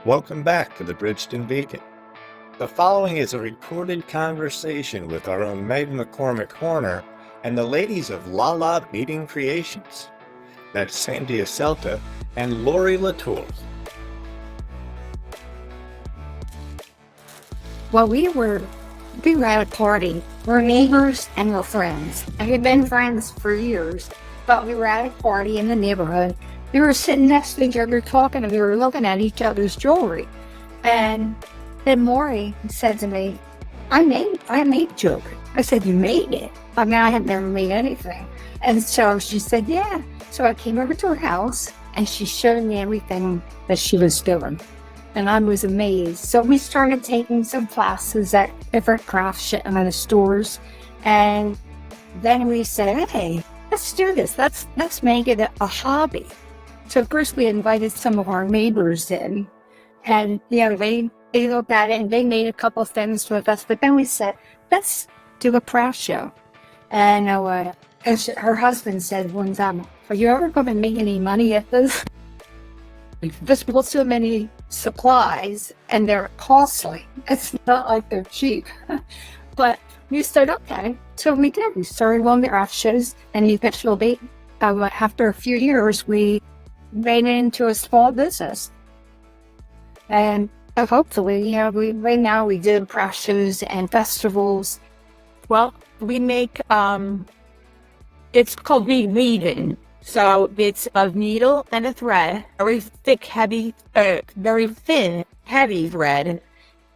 Welcome back to the Bridgeton Beacon. The following is a recorded conversation with our own Meg McCormick Horner and the ladies of Beading Creations. That's Sandy Asselta and Laurie Latour. Well, we were at a party. We're neighbors and we're friends. And we've been friends for years, but we were at a party in the neighborhood. We were sitting next to each other talking, and we were looking at each other's jewelry. And then Laurie said to me, I made jewelry. I said, you made it? I mean, I had never made anything. And so she said, yeah. So I came over to her house and she showed me everything that she was doing. And I was amazed. So we started taking some classes at different craft stores. And then we said, hey, let's do this. Let's make it a hobby. So first we invited some of our neighbors in. And, they looked at it and they made a couple of things with us. But then we said, let's do a craft show. And her husband said one time, are you ever going to make any money at this? There's so many supplies and they're costly. It's not like they're cheap. But we said, okay. So we did. We started one of the craft shows, and eventually, after a few years, we made it into a small business. And hopefully, right now we do craft shows and festivals. Well, we make, it's called beading. So it's a needle and a thread, very thick, very thin, heavy thread.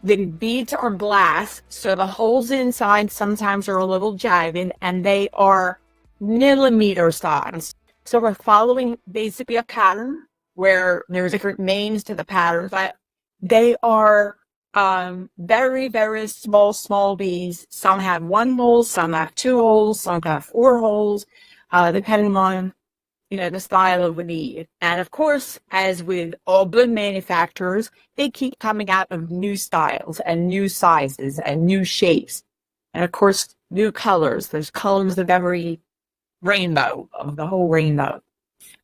The beads are glass, so the holes inside sometimes are a little jagged, and they are millimeter size. So we're following basically a pattern where there's different names to the pattern, but they are very, very small beads. Some have one hole, some have two holes, some have four holes, depending on the style of the bead. And of course, as with all good manufacturers, they keep coming out of new styles and new sizes and new shapes. And of course, new colors. There's colors of every rainbow, of the whole rainbow.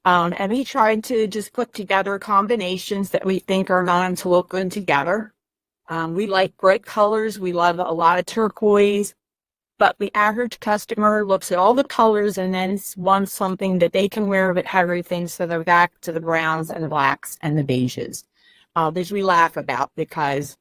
And we tried to just put together combinations that we think are going to look good together. We like bright colors. We love a lot of turquoise. But the average customer looks at all the colors and then wants something that they can wear with everything, so they're back to the browns and the blacks and the beiges. Which we laugh about, because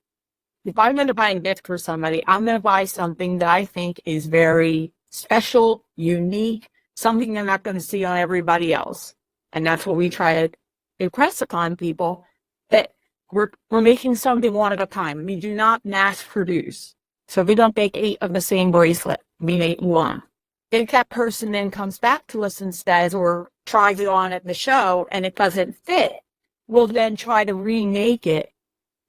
if I'm going to buy a gift for somebody, I'm going to buy something that I think is very special, unique, something they're not going to see on everybody else. And that's what we try to impress upon people, that we're making something one at a time. We do not mass produce. So we don't make 8 of the same bracelet. We make 1. If that person then comes back to us and says, or tries it on at the show and it doesn't fit, we'll then try to remake it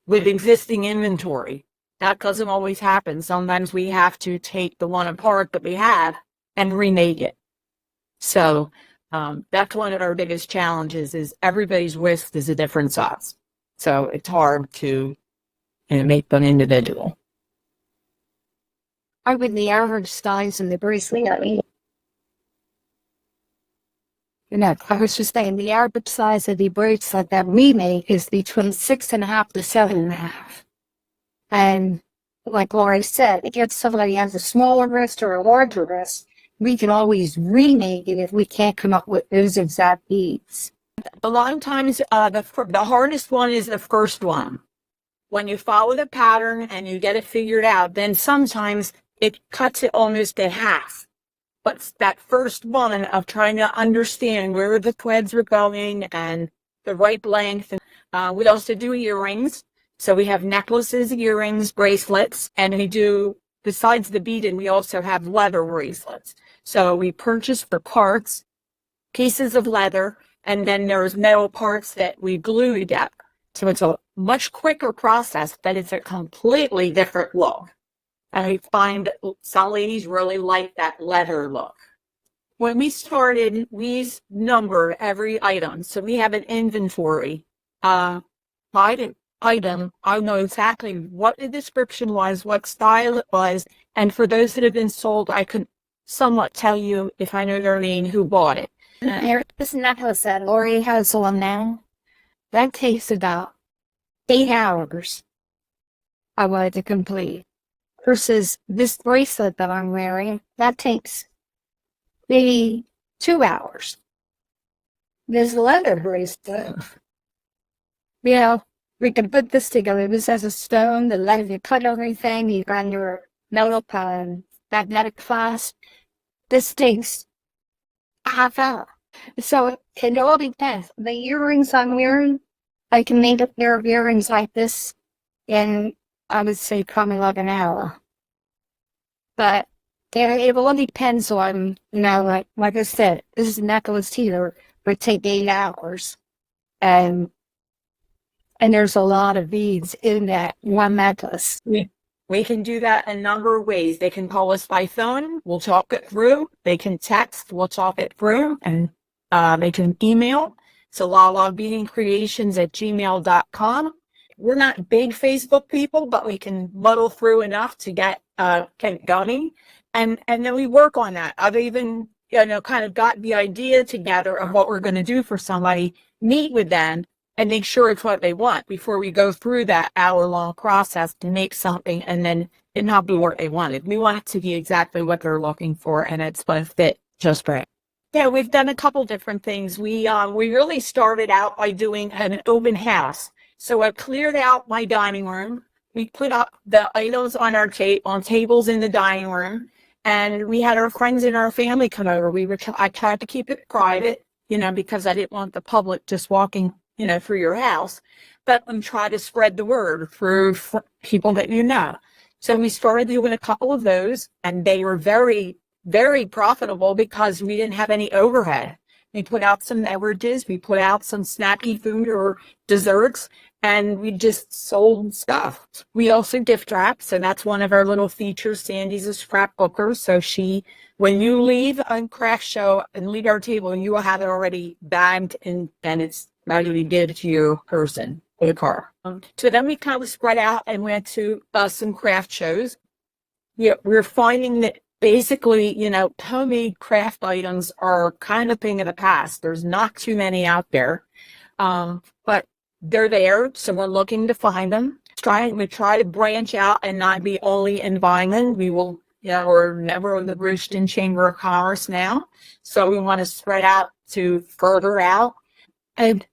with existing inventory. That doesn't always happen. Sometimes we have to take the one apart that we have and remake it. So that's one of our biggest challenges, is everybody's wrist is a different size. So it's hard to make them individual. I would the average size in the bracelet. I was just saying the average size of the bracelet that we make is between 6.5 to 7.5. And like Laurie said, if somebody has a smaller wrist or a larger wrist, we can always remake it if we can't come up with those exact beads. A lot of times, the hardest one is the first one. When you follow the pattern and you get it figured out, then sometimes it cuts it almost in half. But that first one of trying to understand where the threads are going and the right length. We also do earrings. So we have necklaces, earrings, bracelets, and we do, besides the beading, we also have leather bracelets. So we purchase the parts, pieces of leather, and then there's metal parts that we glue together. So it's a much quicker process, but it's a completely different look. And I find some ladies really like that leather look. When we started, we numbered every item. So we have an inventory. Item. I know exactly what the description was, what style it was. And for those that have been sold, I could somewhat tell you, if I know their name, who bought it. This necklace that Laurie has on now, that takes about 8 hours I wanted to complete. Versus this bracelet that I'm wearing, that takes maybe 2 hours. This leather bracelet, you know, we can put this together. This has a stone that lets you cut everything. You got your metal magnetic clasp. This takes a half hour. So it all depends. The earrings I'm wearing, I can make a pair of earrings like this in, I would say, probably like an hour. But it all depends on, like I said, this is necklace here, would take 8 hours. And there's a lot of beads in that one necklace. We can do that a number of ways. They can call us by phone. We'll talk it through. They can text. We'll talk it through. And they can email. So lalabeadingcreations@gmail.com. We're not big Facebook people, but we can muddle through enough to get going. And then we work on that. I've even, kind of got the idea together of what we're going to do for somebody, meet with them, and make sure it's what they want before we go through that hour-long process to make something and then it not be what they wanted. We want it to be exactly what they're looking for, and it's going to fit just right. Yeah, we've done a couple different things. We really started out by doing an open house. So I cleared out my dining room. We put up the items on our on tables in the dining room, and we had our friends and our family come over. I tried to keep it private, because I didn't want the public just walking through your house, but try to spread the word through people that you know. So we started doing a couple of those, and they were very, very profitable because we didn't have any overhead. We put out some beverages, we put out some snacky food or desserts, and we just sold stuff. We also gift wrap, so that's one of our little features. Sandy's a scrapbooker, so when you leave a craft show and leave our table, you will have it already bagged and it's ready to give to your person in the car. So then we kind of spread out and went to some craft shows. We're finding that basically, homemade craft items are kind of thing of the past. There's not too many out there, but they're there, so we're looking to find them. We try to branch out and not be only in Vineland. We will, we're never in the Bridgeton Chamber of Commerce now, so we want to spread out to further out. And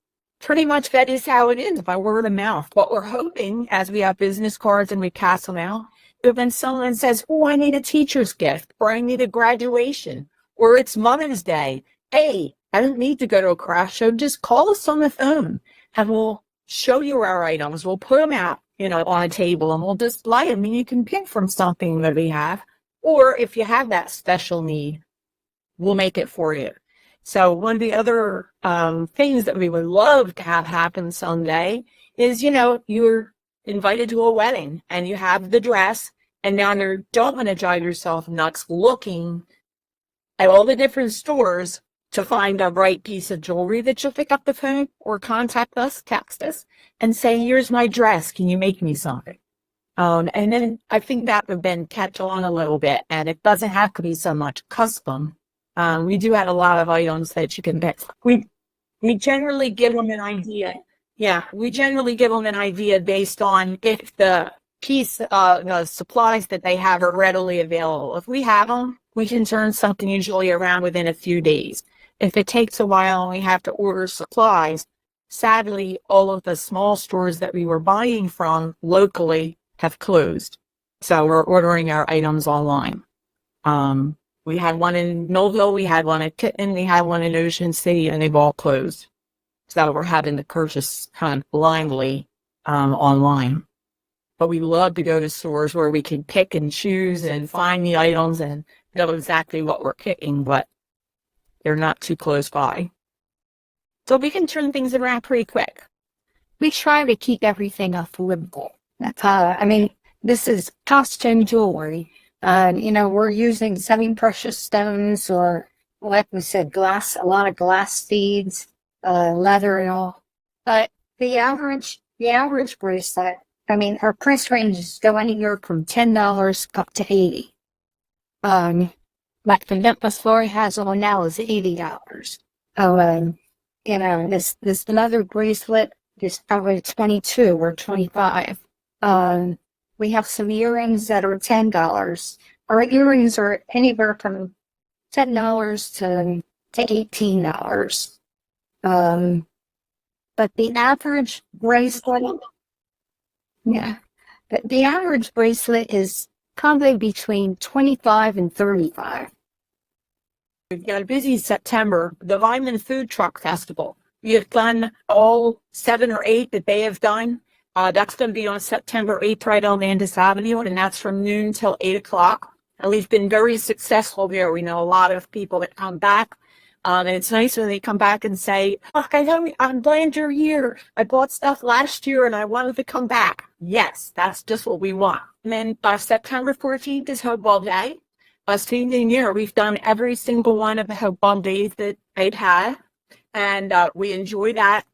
pretty much that is how it is, by word of mouth. What we're hoping, as we have business cards and we pass them out, if then someone says, oh, I need a teacher's gift, or I need a graduation, or it's Mother's Day. Hey, I don't need to go to a craft show. Just call us on the phone, and we'll show you our items. We'll put them out, on a table, and we'll display them, and you can pick from something that we have. Or if you have that special need, we'll make it for you. So one of the other things that we would love to have happen someday is, you're invited to a wedding and you have the dress, and now you don't want to drive yourself nuts looking at all the different stores to find a right piece of jewelry, that you'll pick up the phone or contact us, text us, and say, here's my dress, can you make me something? And then I think that would then catch on a little bit, and it doesn't have to be so much custom. We do have a lot of items that you can pick. We generally give them an idea. Yeah, we generally give them an idea based on if the the supplies that they have are readily available. If we have them, we can turn something usually around within a few days. If it takes a while and we have to order supplies, sadly, all of the small stores that we were buying from locally have closed. So we're ordering our items online. We had one in Millville, we had one at Kitten, we had one in Ocean City, and they've all closed. So we're having to purchase kind of blindly online. But we love to go to stores where we can pick and choose and find the items and know exactly what we're picking, but they're not too close by. So we can turn things around pretty quick. We try to keep everything affordable. This is costume jewelry. We're using semi-precious stones, or, like we said, glass, a lot of glass beads, leather and all. But the average bracelet, our price ranges go anywhere from $10 up to $80. Like the necklace Laurie has on now is $80. This leather bracelet, is probably 22 or 25. We have some earrings that are $10. Our earrings are anywhere from $10 to $18. But the average bracelet, yeah, but the average bracelet is probably between 25 and 35. We've got a busy September, the Lyman Food Truck Festival. We have done all 7 or 8 that they have done. That's going to be on September 8th, right on Landis Avenue, and that's from noon till 8 o'clock. And we've been very successful there. We know a lot of people that come back. And it's nice when they come back and say, oh, I'm glad you're here. I bought stuff last year and I wanted to come back. Yes, that's just what we want. And then September 14th is Hope Ball Day. Same year, we've done every single one of the Hope Ball days that they'd had. And we enjoy that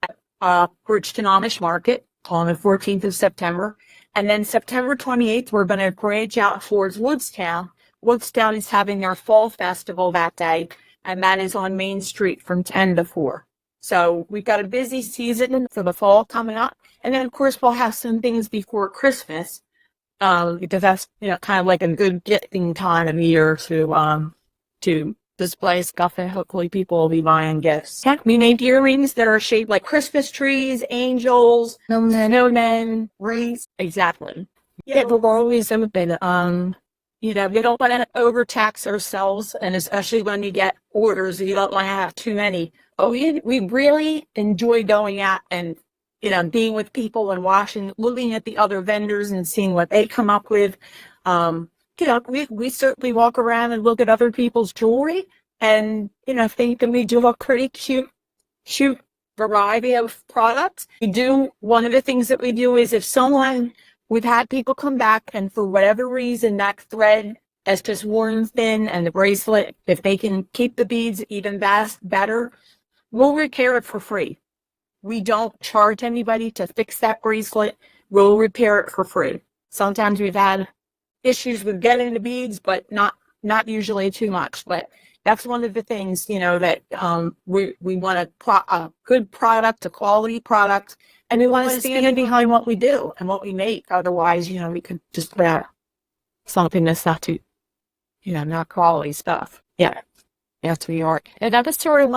at Bridgeton Amish Market on the 14th of September. And then September 28th, we're going to branch out towards Woodstown. Woodstown is having their fall festival that day, and that is on Main Street from 10 to 4. So we've got a busy season for the fall coming up. And then, of course, we'll have some things before Christmas, because that's, kind of like a good gifting time of year to display stuff, and hopefully people will be buying gifts. Yeah, we made earrings that are shaped like Christmas trees, angels, snowmen, wreaths. Exactly. Yeah, but we're always open. We don't want to overtax ourselves, and especially when you get orders, you don't want to have too many. But we really enjoy going out and, being with people and looking at the other vendors and seeing what they come up with. We certainly walk around and look at other people's jewelry and, think that we do a pretty cute variety of products. One of the things that we do is we've had people come back and for whatever reason, that thread has just worn thin and the bracelet, if they can keep the beads even better, we'll repair it for free. We don't charge anybody to fix that bracelet. We'll repair it for free. Sometimes we've had issues with getting the beads, but not usually too much. But that's one of the things, that we want a good product, a quality product, and we want to stand behind what we do and what we make. Otherwise, we could just put out something that's not too, not quality stuff. Yeah, yes, we are. And I just sort of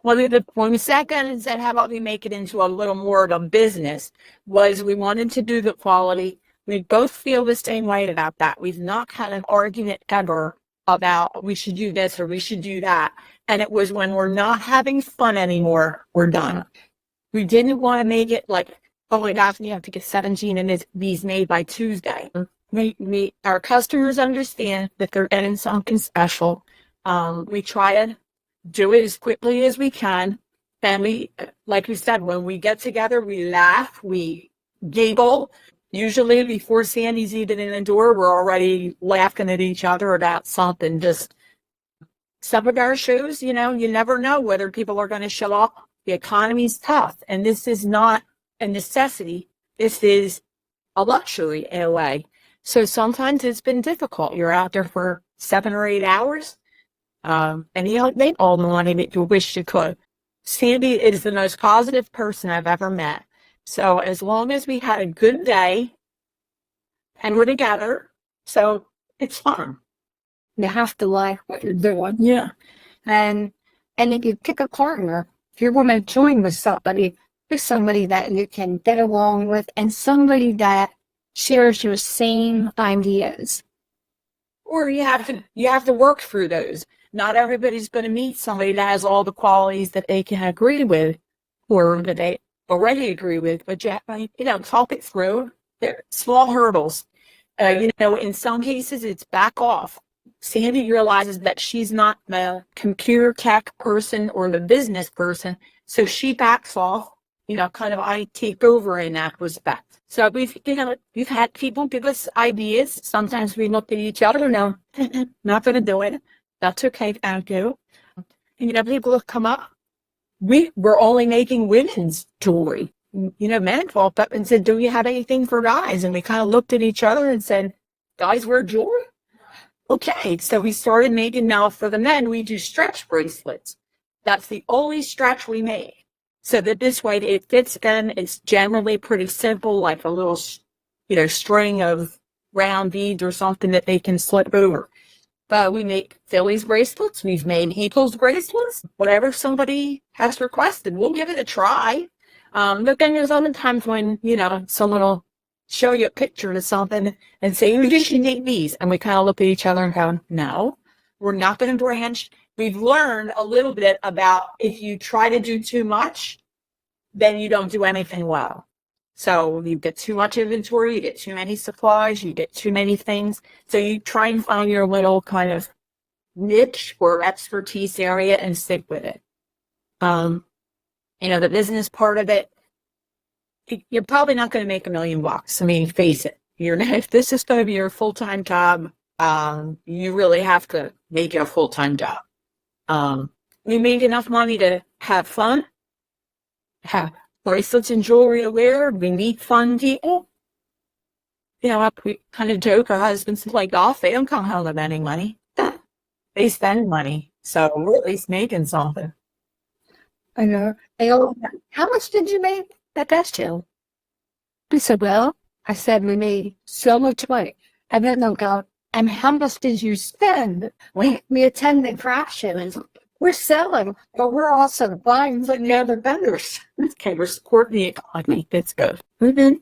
when we sat down and said, how about we make it into a little more of a business, was we wanted to do the quality. We both feel the same way about that. We've not had an argument ever about we should do this or we should do that. And it was when we're not having fun anymore, we're done. We didn't want to make it like, oh my gosh, you have to get 17 of these made by Tuesday. Our customers understand that they're getting something special. We try to do it as quickly as we can. And like we said, when we get together, we laugh, we giggle. Usually before Sandy's even in the door, we're already laughing at each other about something. Just some of our shows, you never know whether people are going to show up. The economy's tough, and this is not a necessity. This is a luxury in a way. So sometimes it's been difficult. You're out there for 7 or 8 hours, and you don't make all the money that you wish you could. Sandy is the most positive person I've ever met. So as long as we had a good day and we're together, so it's fun. You have to like what you're doing. Yeah. And if you pick a partner, if you're going to join with somebody, pick somebody that you can get along with and somebody that shares your same ideas. Or you have to work through those. Not everybody's going to meet somebody that has all the qualities that they can agree with or that they already agree with, but talk it through. They're small hurdles. In some cases, it's back off. Sandy realizes that she's not the computer tech person or the business person, so she backs off. I take over in that respect. So we've had people give us ideas. Sometimes we look at each other, no, not going to do it. That's okay, thank you. And people have come up. We're only making women's jewelry. Men called up and said, do you have anything for guys? And we kind of looked at each other and said, guys wear jewelry? Okay, so we started making now for the men, we do stretch bracelets. That's the only stretch we make. so that this way it fits them. It's generally pretty simple, like a little, string of round beads or something that they can slip over. But we make Phillies bracelets. We've made Eagles bracelets. Whatever somebody has requested, we'll give it a try. But then there's other times when, someone will show you a picture of something and say, you just need these. And we kind of look at each other and go, no, we're not going to branch. We've learned a little bit about if you try to do too much, then you don't do anything well. So you get too much inventory, you get too many supplies, you get too many things. So you try and find your little kind of niche or expertise area and stick with it. The business part of it, you're probably not going to make $1 million. I mean, face it. If this is going to be your full-time job, you really have to make it a full-time job. We made enough money to have fun, have bracelets and jewelry to wear. We meet fun people. We kind of joke, our husbands play golf. They don't come home with any money. They spend money. So we're at least making something. I know. How much did you make that best show? I said, well, we made so much money. And then they'll go, and how much did you spend? We attend the craft show and we're selling, but we're also buying from the other vendors. Okay, we're supporting the economy. That's good. We're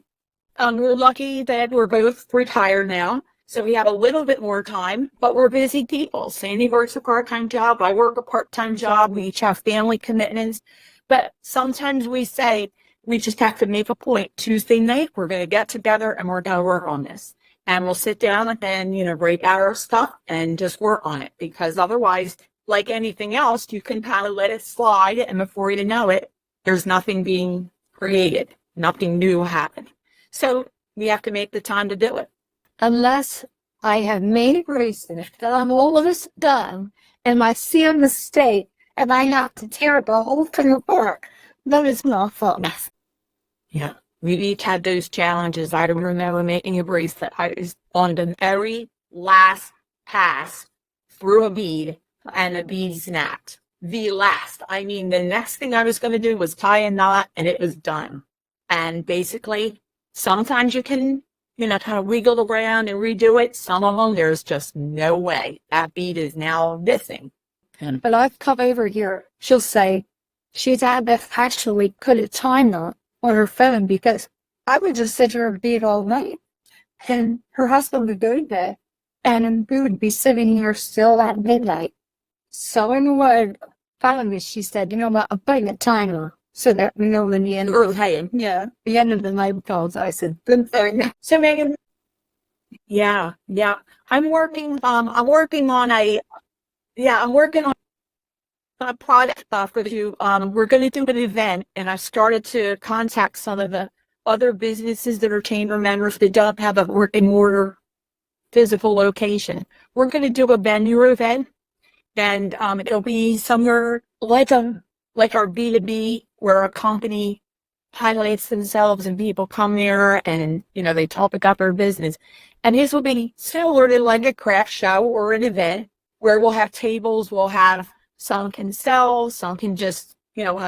lucky that we're both retired now, so we have a little bit more time, but we're busy people. Sandy works a part-time job. I work a part-time job. We each have family commitments, but sometimes we say we just have to make a point. Tuesday night, we're going to get together and we're going to work on this. And we'll sit down and then, break out our stuff and just work on it, because otherwise, like anything else, you can kind of let it slide, and before you know it, there's nothing being created, nothing new happening. So we have to make the time to do it. Unless I have made a bracelet that I'm all of this done, and I see a mistake, and I have to tear the whole thing apart, that is not fun. Yeah, we each had those challenges. I remember making a bracelet. I was on the very last pass through a bead, and the bead snapped. The last. I mean, the next thing I was going to do was tie a knot, and it was done. And basically, sometimes you can, kind of wiggle around and redo it. Some of them, there's just no way. That bead is now missing. But I've come over here, she'll say she's had to actually put a time on her phone, because I would just sit here and bead all night. And her husband would go to bed, and we would be sitting here still at midnight. So in what finally she said, I'm putting a timer so that we know when the end of the end of the night calls. I said, good thing. So Megan, yeah, I'm working on a product for you. We're going to do an event, and I started to contact some of the other businesses that are chamber members that don't have a working order physical location. We're going to do a venue event. And it'll be somewhere like our B2B, where a company highlights themselves and people come there and, they talk about their business. And this will be similar to like a craft show or an event where we'll have tables, some can sell, some can just,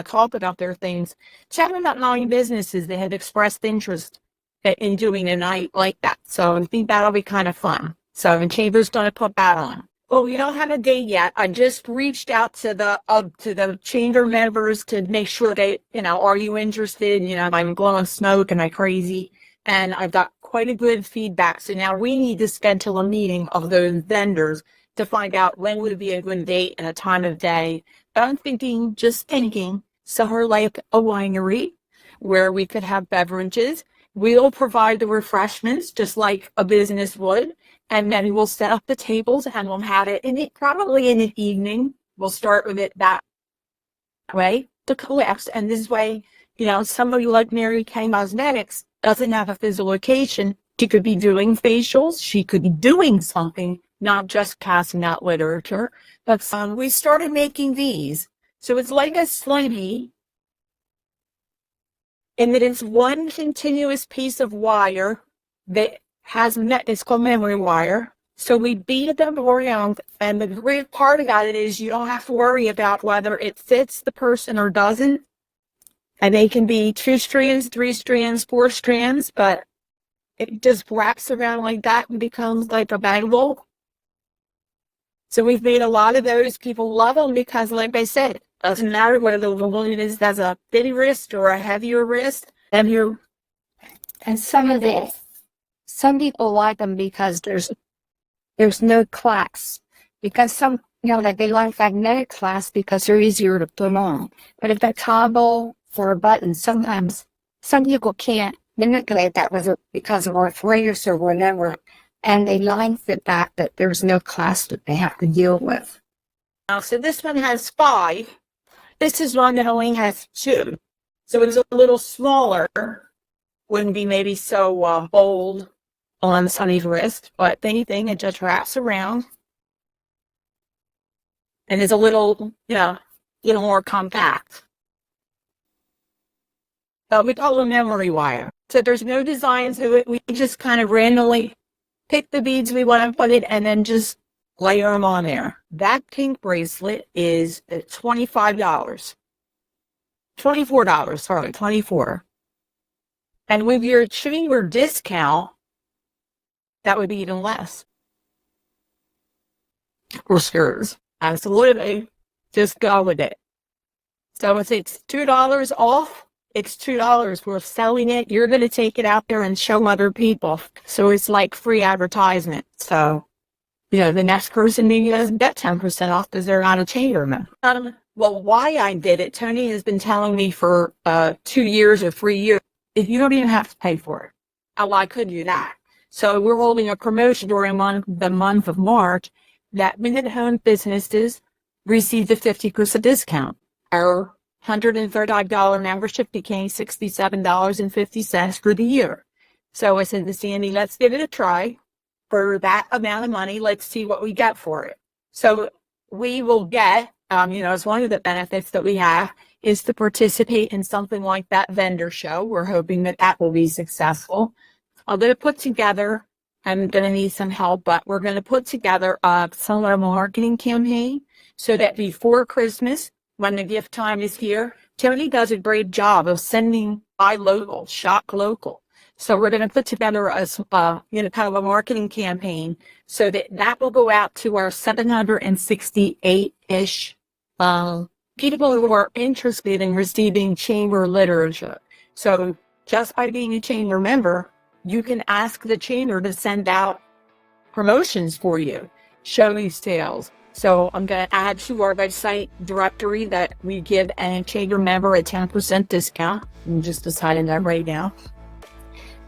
talk about their things. Chatting about knowing businesses that have expressed interest in doing a night like that. So I think that'll be kind of fun. So the chamber's going to put that on. Well, we don't have a date yet. I just reached out to the chamber members to make sure they, are you interested? I'm blowing smoke, am I crazy? And I've got quite a good feedback. So now we need to schedule a meeting of those vendors to find out when would be a good date and a time of day. But I'm thinking, somewhere like a winery where we could have beverages. We'll provide the refreshments just like a business would. And then we'll set up the tables and we'll have it probably in the evening. We'll start with it that way to collapse. And this way, somebody like Mary Kay Cosmetics doesn't have a physical location. She could be doing facials. She could be doing something, not just passing out literature. But we started making these. So it's like a slinky, and that it's one continuous piece of wire that it's called memory wire. So we beat them around, and the great part about it is you don't have to worry about whether it fits the person or doesn't. And they can be 2 strands, 3 strands, 4 strands, but it just wraps around like that and becomes like a bangle. So we've made a lot of those. People love them because, like I said, it doesn't matter whether the woman has a thin wrist or a heavier wrist. And some people like them because there's no clasp. Because like they like magnetic clasp because they're easier to put on. But if that toggle for a button, sometimes some people can't manipulate that with it because of arthritis or whatever. And they like the fact that there's no clasp that they have to deal with. So this one has 5. This is one that only has 2. So it's a little smaller. Wouldn't be maybe so bold on Sunny's wrist, but if anything, it just wraps around. And is a little, little more compact. We call it memory wire. So there's no design to it. We just kind of randomly pick the beads we want to put in and then just layer them on there. That pink bracelet is $25. $24, sorry, $24. And with your chamber discount, that would be even less. For sure. Absolutely. Just go with it. So if it's $2 off, it's $2. We're selling it. You're going to take it out there and show other people. So it's like free advertisement. So, the next person maybe doesn't get 10% off because they're not a chamberman. Well, why I did it, Tony has been telling me for 2 years or 3 years, if you don't even have to pay for it. Oh, I could do that. So we're holding a promotion during the month of March that minute-owned businesses receive the 50% discount. Our $135 membership became $67.50 for the year. So I said to Sandy, let's give it a try. For that amount of money, let's see what we get for it. So we will get, as one of the benefits that we have is to participate in something like that vendor show. We're hoping that will be successful. I'm going to put together, I'm going to need some help, but we're going to put together some of a marketing campaign so that before Christmas, when the gift time is here, Tony does a great job of sending buy local, shop local. So we're going to put together a, kind of a marketing campaign so that will go out to our 768-ish people who are interested in receiving chamber literature. So just by being a chamber member, you can ask the chamber to send out promotions for you, show these sales. So I'm going to add to our website directory that we give a chamber member a 10% discount. I'm just deciding that right now.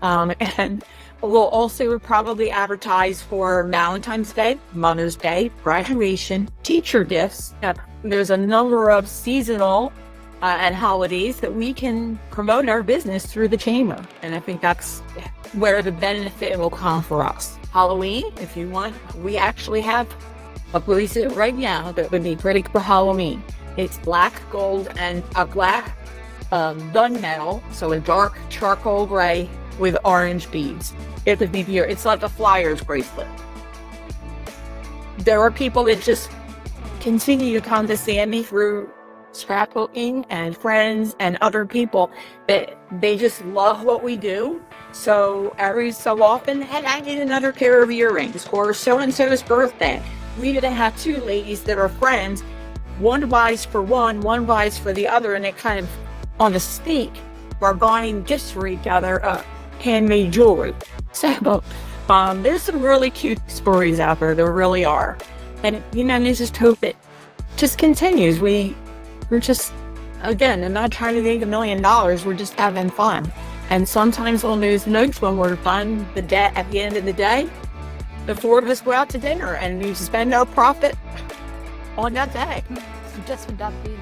And we'll also probably advertise for Valentine's Day, Mother's Day, graduation, teacher gifts. There's a number of seasonal and holidays that we can promote our business through the chamber. And I think that's where the benefit will come for us. Halloween, if you want, we actually have a bracelet right now that would be pretty for Halloween. It's black, gold, and a black gunmetal, so a dark charcoal gray with orange beads. It would be pure. It's like a Flyers bracelet. There are people that just continue to come to Sandy through scrapbooking and friends and other people that they just love what we do. So every so often, hey, I need another pair of earrings, or so-and-so's birthday. We're going to have 2 ladies that are friends. One buys for one buys for the other, and they kind of, on the sneak, are buying gifts for each other, handmade jewelry. So there's some really cute stories out there. There really are. And, I just hope it just continues. We're just, again, I'm not trying to make $1 million. We're just having fun. And sometimes we'll lose notes when we're fun. At the end of the day, the 4 of us go out to dinner and we spend our profit on that day. Just without being